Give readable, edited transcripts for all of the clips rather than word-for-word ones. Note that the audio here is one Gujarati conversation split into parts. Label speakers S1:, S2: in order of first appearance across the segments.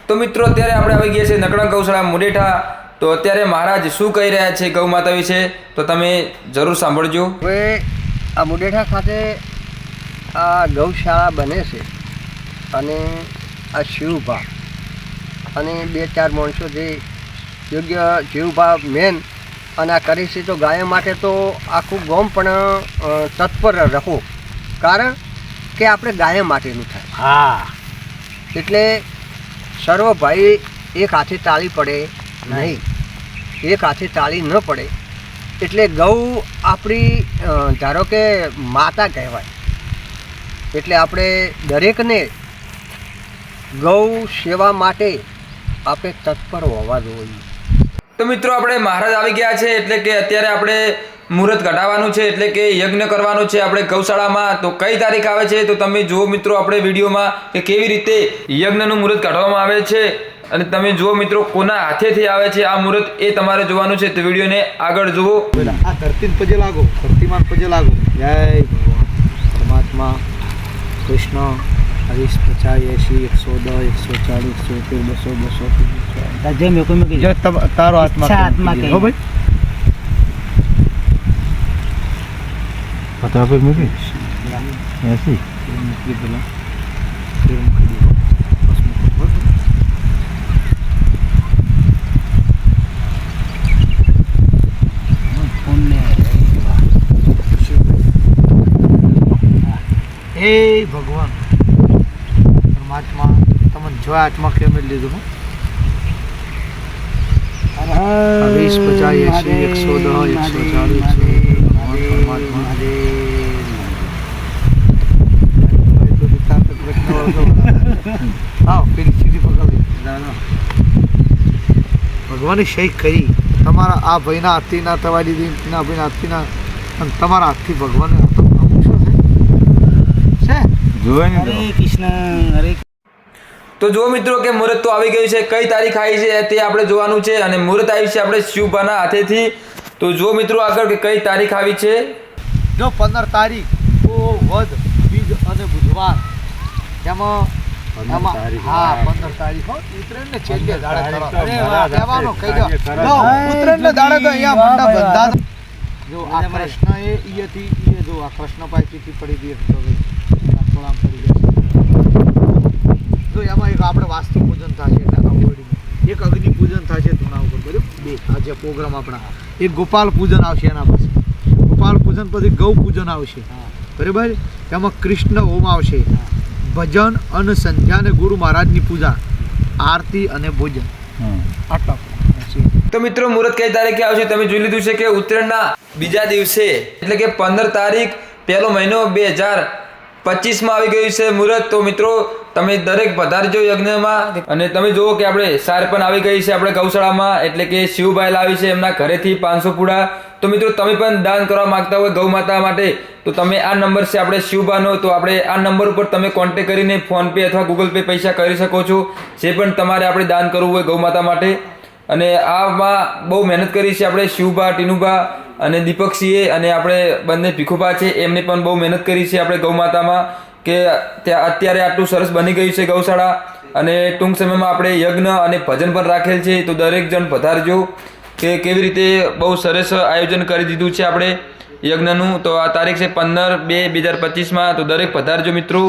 S1: તો મિત્રો અત્યારે આપણે આવી ગયા છે નકળંગ ગૌશાળા મુડેઠા। તો અત્યારે મહારાજ શું કહી રહ્યા છે ગૌ માતા વિશે તો તમે જરૂર સાંભળજો।
S2: હવે આ મુડેઠા ખાતે આ ગૌશાળા બને છે અને આ શિવભા અને 2-4 માણસો જે યોગ્ય શિવભા મેન અને આ કરે છે। તો ગાયો માટે તો આખું ગામ પણ તત્પર રહો, કારણ કે આપણે ગાયો માટેનું થાય।
S3: હા,
S2: એટલે સર્વ ભાઈ એક હાથે તાળી પડે નહીં, એક હાથે તાળી ન પડે। એટલે ગૌ આપણી ધારો કે માતા કહેવાય, એટલે આપણે દરેકને ગૌ સેવા માટે આપણે તત્પર હોવા જોઈએ।
S1: તો મિત્રો આપણે મહારાજ આવી ગયા છે એટલે કે અત્યારે આપણે મુહૂર્ત કઢાવવાનું છે એટલે કે યજ્ઞ કરવાનો છે આપણે ગૌશાળામાં। તો કઈ તારીખ આવે છે તો તમે જુઓ મિત્રો આપણે વિડીયોમાં કે કેવી રીતે યજ્ઞનું મુહૂર્ત કાઢવામાં આવે છે અને તમે જુઓ મિત્રો કોના હાથેથી આવે છે આ મુહૂર્ત એ તમારે જોવાનું છે। તો વિડીયોને આગળ જુઓ।
S3: આ ધરતી પજે લાગો, ધરતીમાં પજે લાગો। જય ભગવાન પરમાત્મા કૃષ્ણ 20, 50, 80, 110, 140, 170, 200, 200 તારો આત્મા કે હો ભાઈ पता पे मुझे ऐसी मुझे बोला फिर हे भगवान परमात्मा तमन जो आत्मा के में ले दो 20, 50, 80, 110, 140, परमात्मा हाँ फिर सीधी पकड़ भगवान सही करी तमारा आ भाईना हाथीना तवारी दीना भाईना हाथीना અને તમારા હાથથી ભગવાન અમુક શું છે જોવે ને હરે કૃષ્ણ હરે।
S1: તો જુઓ મિત્રો કે મુહૂર્ત તો આવી ગયું છે, કઈ તારીખ આવી છે તે આપણે જોવાનું છે અને મુહૂર્ત આવી છે આપણે શિવભાના હાથેથી। તો જુઓ મિત્રો આગળ કે કઈ તારીખ આવી છે।
S3: જો 15 તારીખ તો વધ બીજ અને બુધવાર એમાં હા 15 તારીખ હો ઉત્તરાયણ ને છેલ્લે દાડે કરો। અરે વાહ કહેવાનો કહી દો ઉત્તરાયણ ને દાડે તો અહીંયા મંડપ બંધા। જો આ કૃષ્ણ એ ઈયથી ઈએ જો આ કૃષ્ણ પાઈથી પડી ગઈ તો ભાઈ થોડા પડી ગયા। જો એમાં એક આપણે વાસ્તુ પૂજન થશે એટલે આવડીને એક અગ્નિ પૂજન થશે ધૂણા ઉપર બરાબર। બે આ જે પ્રોગ્રામ આપણા એક ગોપાલ પૂજન આવશે એના પાસે, ગોપાલ પૂજન પછી ગૌ પૂજન આવશે બરાબર। એમાં કૃષ્ણ હોમ આવશે, ભજન અને સંધ્યા અને ગુરુ મહારાજની પૂજા, આરતી અને ભોજન આટલા।
S1: તો મિત્રો મુહૂર્ત કઈ તારીખે આવશે તમે જોઈ લીધું છે કે ઉત્તરાયણના બીજા દિવસે એટલે કે 15 તારીખ 1લો મહિનો 2025 માં આવી ગયું છે મુહૂર્ત। તો મિત્રો તમે દરેક પધારજો યજ્ઞમાં અને તમે જુઓ કે આપણે સાર પણ આવી ગઈ છે આપણે ગૌશાળામાં એટલે કે શિવભાઈ લાવી છે એમના ઘરેથી 500 પૂડા। તો મિત્રો તમે પણ દાન કરવા માંગતા હોય ગૌ માતા માટે તો તમે આ નંબર છે આપણે શિવભાનો, તો આપણે આ નંબર ઉપર તમે કોન્ટેક્ટ કરીને ફોન પે અથવા ગૂગલ પે પૈસા કરી શકો છો જે પણ તમારે આપણે દાન કરવું હોય ગૌ માતા માટે। અને આમાં બહુ મહેનત કરી છે આપણે શિવભા, ટીનુભા અને દીપકસિંહે અને આપણે બંને ભીખુભા છે એમને પણ બહુ મહેનત કરી છે આપણે ગૌ માતામાં કે ત્યાં અત્યારે આટલું સરસ બની ગયું છે ગૌશાળા અને ટૂંક સમયમાં આપણે યજ્ઞ અને ભજન પણ રાખેલ છે। તો દરેક જણ પધારજો કે કેવી રીતે બહુ સરસ આયોજન કરી દીધું છે આપણે યજ્ઞનું। તો આ તારીખ છે 15/2/2025 તો દરેક પધારજો મિત્રો।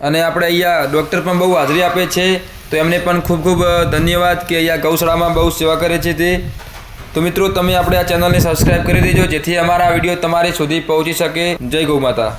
S1: અને આપણે અહીંયા ડૉક્ટર પણ બહુ હાજરી આપે છે તો એમને પણ ખૂબ ખૂબ ધન્યવાદ કે અહીંયા ગૌશાળામાં બહુ સેવા કરે છે તે। તો મિત્રો તમે આપણે આ ચેનલને સબસ્ક્રાઈબ કરી દેજો જેથી અમારા વિડીયો તમારી સુધી પહોંચી શકે। જય ગૌ માતા।